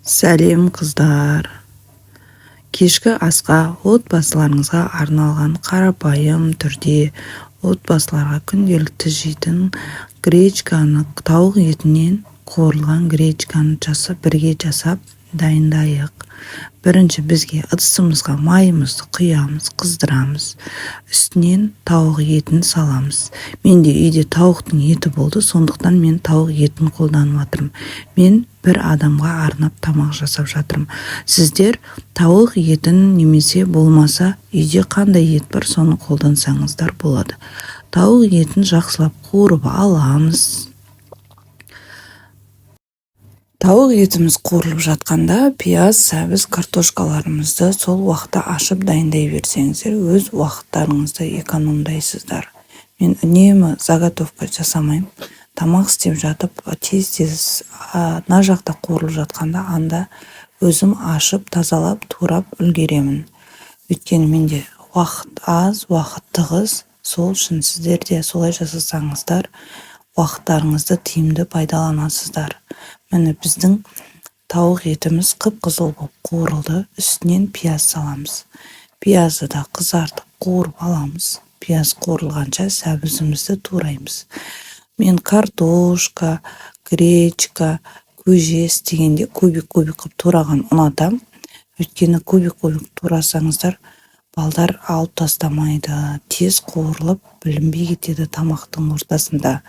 Сәлем қыздар. Кешкі асқа отбасыларыңызға арналған қарапайым түрде отбасыларға күнделікті жейтін гречканы, тауық етінен қуырылған гречканы бірге жасап дайындайық. Бірінші бізге ыдысымызға майымызды құямыз, қыздырамыз. Үстінен тауық етін саламыз. Менде үйде тауықтың еті болды, сондықтан мен тауық етін қолданып жатырмын. Мен бір адамға арнап тамақ жасап жатырмын. Сіздер тауық етін немесе болмаса үйде қандай ет бар, соны қолдансаңыздар болады. Тауық етін жақсылап қуырып аламыз. Тауық етіміз қуырылып жатқанда пияз, сәбіз, картошкаларымызды сол уақытта ашып дайындай берсеңіздер, өз уақыттарыңызды экономдайсыздар. Мен үнемі заготовка жасамаймын. Тамақ істеп жатып, тез ана жақта қуырылып жатқанда анда өзім ашып, тазалап, турап үлгеремін. Өйткені менде уақыт аз, уақыт тығыз. Сол үшін сіздер де солай жасасаңыздар, уақыттарыңызды тиімді пайдаланасыздар. Міне біздің тауық етіміз қып-қызыл болып қуырылды. Үстінен пияз саламыз. Пиязды да қызартып қуырып аламыз. Пияз қуырылғанша сәбізімізді тураймыз. Мен картошка, гречка, көже істегенде кубик-кубик қып тураған ұнатам. Өйткені кубик-кубик турасаңыздар, балдар алып тастамайды, тез қуырылып, білінбей кетеді тамақтың ортасында.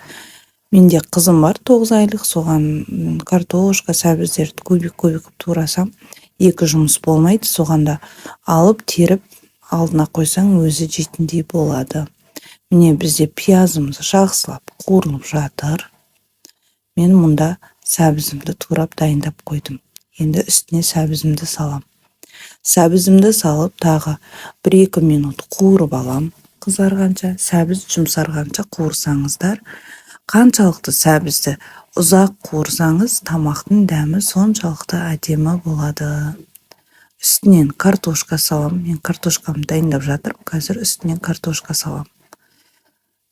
Менде қызым бар 9 айлық, соған картошка, сәбіздерді кубик-кубик турасам, 2 жұмыс болмайды, соғанда алып, теріп, алдына қойсаң өзі жейтіндей болады. Міне бізде пиязымыз жақсылап қуырылып жатыр. Мен мұнда сәбізімді турап дайындап қойдым. Енді үстіне сәбізімді салам. Сәбізімді салып, тағы 1-2 минут қуырып алам. Қызарғанша, сәбіз жұмсарғанша қуырсаңыздар, қаншалықты сәбізді ұзақ қуырсаңыз, тамақтың дәмі соншалықты әдемі болады. Үстінен картошка салам. Мен картошкамды дайындап жатырмын. Қазір үстінен картошка салам.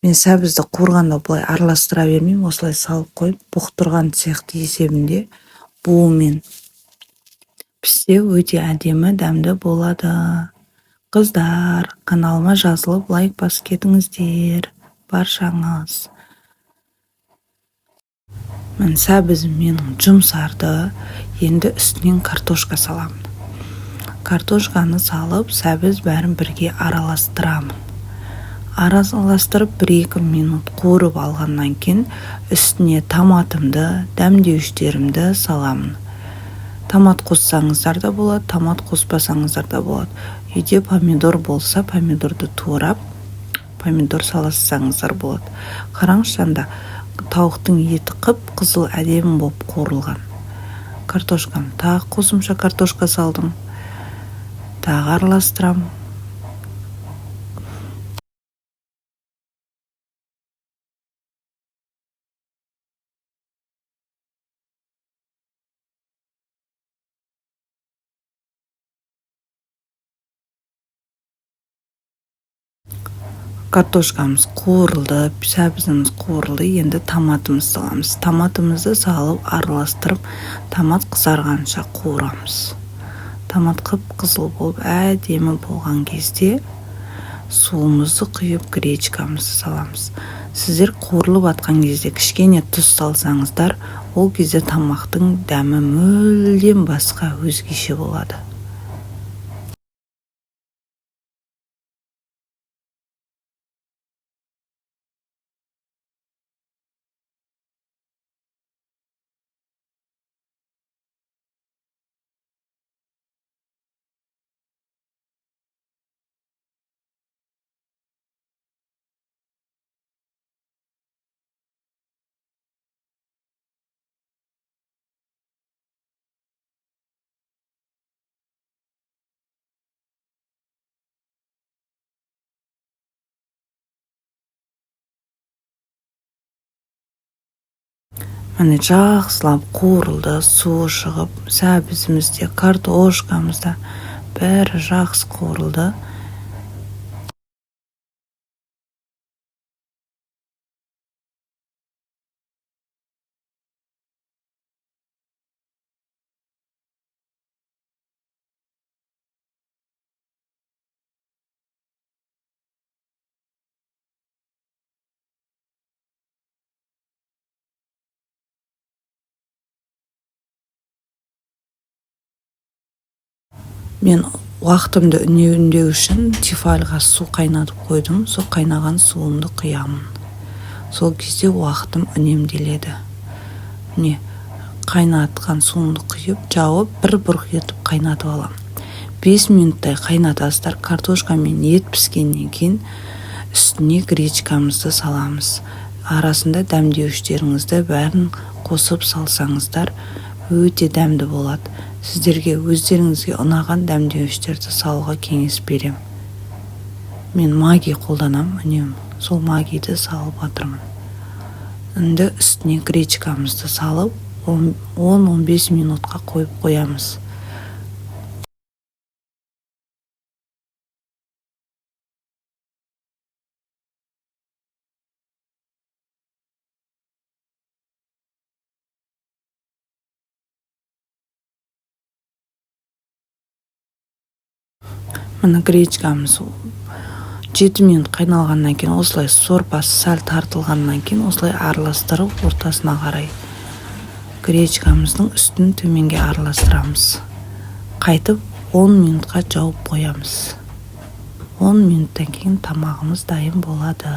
Мен сәбізді қуырғанда бұлай араластыра бермеймін, осылай салып қойып, бұқтырған сияқты есебінде буымен піссе өте әдемі, дәмді болады. Қыздар, каналыма жазылып, лайк басып кетіңіздер, баршаңыз. Мен сәбізім менің жұмсарды. Енді үстінен картошка саламын. Картошканы салып, сәбіз бәрін бірге араластырамын. Араластырып 1-2 минут қуырып алғаннан кейін үстіне томатымды, дәмдеуіштерімді саламын. Томат қоссаңыздар да болады, томат қоспасаңыздар да болады. Үйде помидор болса, помидорды турап, помидор саласаңыздар болады. Қараңызшанда тауықтың еті қып-қызыл әдемі болып қуырылған. Картошкам, тағы қосымша картошка салдым. Тағы араластырам. Картошкамыз қуырылды, сәбізіміз қуырылды, енді томатымыз саламыз. Томатымызды салып, араластырып, томат қызарғанша қуырамыз. Томат қып-қызыл болып, әдемі болған кезде суымызды құйып, гречкамызды саламыз. Сіздер қуырылып атқан кезде кішкене тұз салсаңыздар, ол кезде тамақтың дәмі мүлдем басқа, өзгеше болады. Міне жақсылап қуырылды, суы шығып, сәбізімізде, картошкамызда бәрі жақсы қуырылды. Мен уақытымды үнемдеу үшін тефальға су қайнатып қойдым. Сол қайнаған суымды құямын. Сол кезде уақытым үнемделеді. Міне, қайнатқан суымды құйып, жауып, бір бұрқ етіп қайнатып алам. 5 минуттай қайнатасыздар. Картошка мен ет піскеннен кейін үстіне гречкамызды саламыз. Арасында дәмдеуіштеріңізді бәрін қосып салсаңыздар, өте дәмді болады. Сіздерге өздеріңізге ұнаған дәмдеуіштерді салуға кеңес берем. Мен маги қолданам, үнемі. Сол магиді салып жатырмын. Енді үстіне гречкамызды салып, 10-15 минутқа қойып қоямыз. Мына гречкамыз 7 минут қайналғаннан кейін осылай сорпасы сәл тартылғаннан кейін осылай араластырып ортасына қарай гречкамыздың үстін төменге араластырамыз. Қайтып 10 минутқа жауып қоямыз. 10 минуттан кейін тамағымыз дайын болады.